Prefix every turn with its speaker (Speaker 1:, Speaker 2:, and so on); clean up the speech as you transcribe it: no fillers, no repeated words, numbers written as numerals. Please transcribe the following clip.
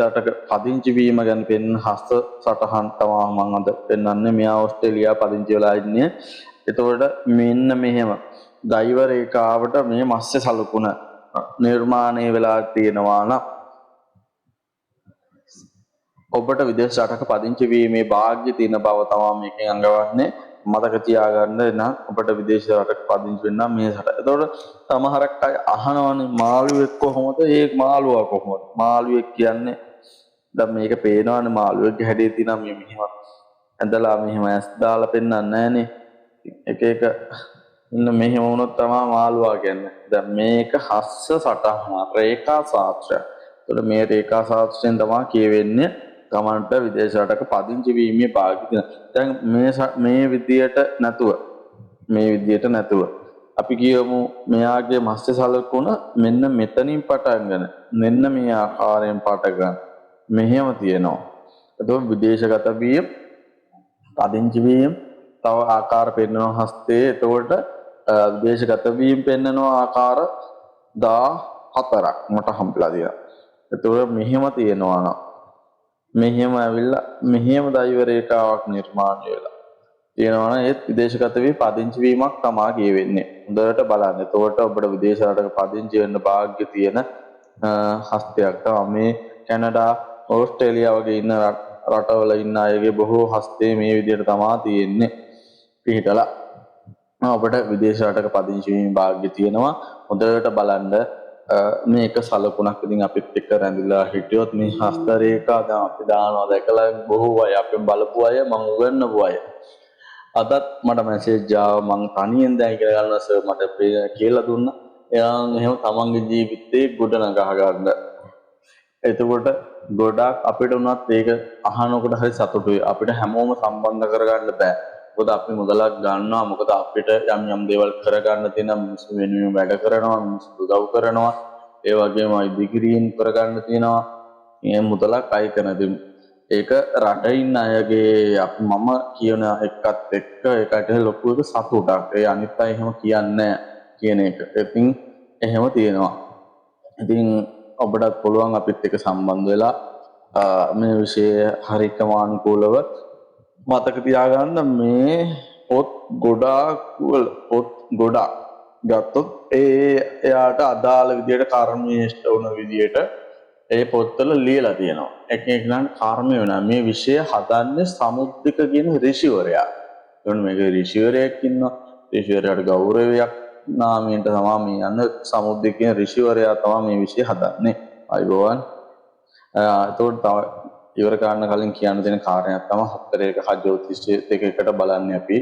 Speaker 1: රටක පදිංචි වීම ගැන පෙන්වන හස්ත සටහන් තමයි මම අද පෙන්වන්නේ. මෙයා ඕස්ට්‍රේලියාව පදිංචි වෙලා ඉන්නේ. එතකොට මෙන්න මෙහෙම දෛව රේඛාවට මේ මත්ස්‍ය සලකුණ නිර්මාණය වෙලා තියෙනවා නම් ඔබට විදේශ රටක පදිංචි වීමේ වාග්ය තියෙන බව තමයි මේකෙන් අඟවන්නේ. මතක තියාගන්න නම් ඔබට විදේශ රටක පදිංචි වෙන්න මේ රට. එතකොට සමහරක් අය අහනවනේ මාළුවෙක් කොහොමද? ඒ මාළුවා කොහොමද? මාළුවෙක් කියන්නේ දැන් මේක පේනවනේ මාළුවෙක්ගේ හැඩේ තියෙනවා මේ මෙහෙම ඇඳලා මෙහෙම ඇස් දාලා පෙන්නන්නේ නැහනේ. එක එක ඉන්න මෙහෙම වුණොත් තමයි මාළුවා කියන්නේ. දැන් මේක හස්ස සටහන රේඛා ශාස්ත්‍රය. එතකොට මේ රේඛා ශාස්ත්‍රයෙන් තමයි කියවෙන්නේ තමන්ට විදේශ රටක පදිංචි වීමේ භාග්‍ය තියෙන. දැන් මේ විදියට නැතුව අපි කියමු මෙයාගේ මත්ස්‍ය සලකුණ මෙන්න මෙතනින් පටන්ගෙන මෙන්න මේ ආකාරයෙන් පටගන්න මෙහෙම තියෙනවා. එතකොට විදේශගත වීම පදිංචි වීම තව ආකාර පෙන්වන හස්තේ. එතකොට විදේශගත වීම පෙන්වන ආකාර 14ක් මට හම්බලා තියෙනවා. එතකොට මෙහෙම තියෙනවා නම් මෙහෙම ඇවිල්ලා මෙහෙම දෛව රේඛාවක් නිර්මාණය වෙලා තියෙනවා නම් ඒත් විදේශගත වී පදිංචි වීමක් තමයි කියවෙන්නේ. හොඳට බලන්න. එතකොට ඔබට විදේශ රටක පදිංචි වෙන්න වාග්ය තියෙන හස්තයක් තමයි මේ කැනඩා ඕස්ට්‍රේලියාව වගේ ඉන්න රටවල ඉන්න අයගේ බොහෝ හස්තේ මේ විදිහට තමයි තියෙන්නේ පිහිටලා. ඔබට විදේශ රටක පදිංචි වීමේ වාග්ය තියෙනවා. හොඳට බලන්න. මේක සලකුණක් ඉතින් අපිත් එක්ක රැඳිලා හිටියොත් මේ හස්ත රේඛා දැන් අපි දානවා දැකලා බොහෝ අය අපෙන් බලපු අය මම උගන්වපු අය අදත් මට මැසේජ් ආවා මං තනියෙන් දැන් ඉගෙන ගන්නවා සර් මට කියලා දුන්නා. එයා එහෙම තමන්ගේ ජීවිතේ ගොඩනගා ගන්න. එතකොට ගොඩක් අපිට උනත් ඒක අහනකොට හරි සතුටුයි. අපිට හැමෝම සම්බන්ධ කරගන්න බෑ. මොකද අපි මුදලක් ගන්නවා. මොකද අපිට යම් දේවල් කරගන්න තියෙන මිනිස්සු වෙනුවෙන් වැඩ කරනවා, මිනිස්සු උදව් කරනවා. ඒ වගේම ඉදිකිරීම් කරගන්න තියෙනවා. මේ මුදලක් අය කරන ඒක රටේ ඉන්න අයගේ මම කියන එකත් එක්ක ඒකට ලොකු එක සතුටක්. ඒ අනිත් අය එහෙම කියන්නේ කියන එක. ඉතින් එහෙම තියෙනවා. ඉතින් ඔබටත් පුළුවන් අපිත් එක්ක සම්බන්ධ වෙලා මේ විෂය හරිකමානුකූලව මතක තියාගන්න. මේ පොත් ගොඩක් ගත්තොත් එයාට අදාළ විදියට කර්මයේෂ්ඨ වුණ විදියට ඒ පොත්වල ලියලා තියෙනවා. එකෙක්ලන්ට කර්මය වෙනවා. මේ විෂය හදන්නේ සමුද්දික කියන ඍෂිවරයා. එතකොට මේක ඍෂිවරයෙක් ඉන්නවා. ඍෂිවරයාට ගෞරවයක් නාමයෙන් තමයි මේ යන සමුද්දික කියන ඍෂිවරයා තමයි මේ විෂය හදන්නේ. අයබෝවන්. එතකොට තව ඉවර කරන්න කලින් කියන්න දෙන කාරණයක් තමයි 4 1 හජ්ජෝතිෂ්‍ය දෙකකට බලන්නේ අපි.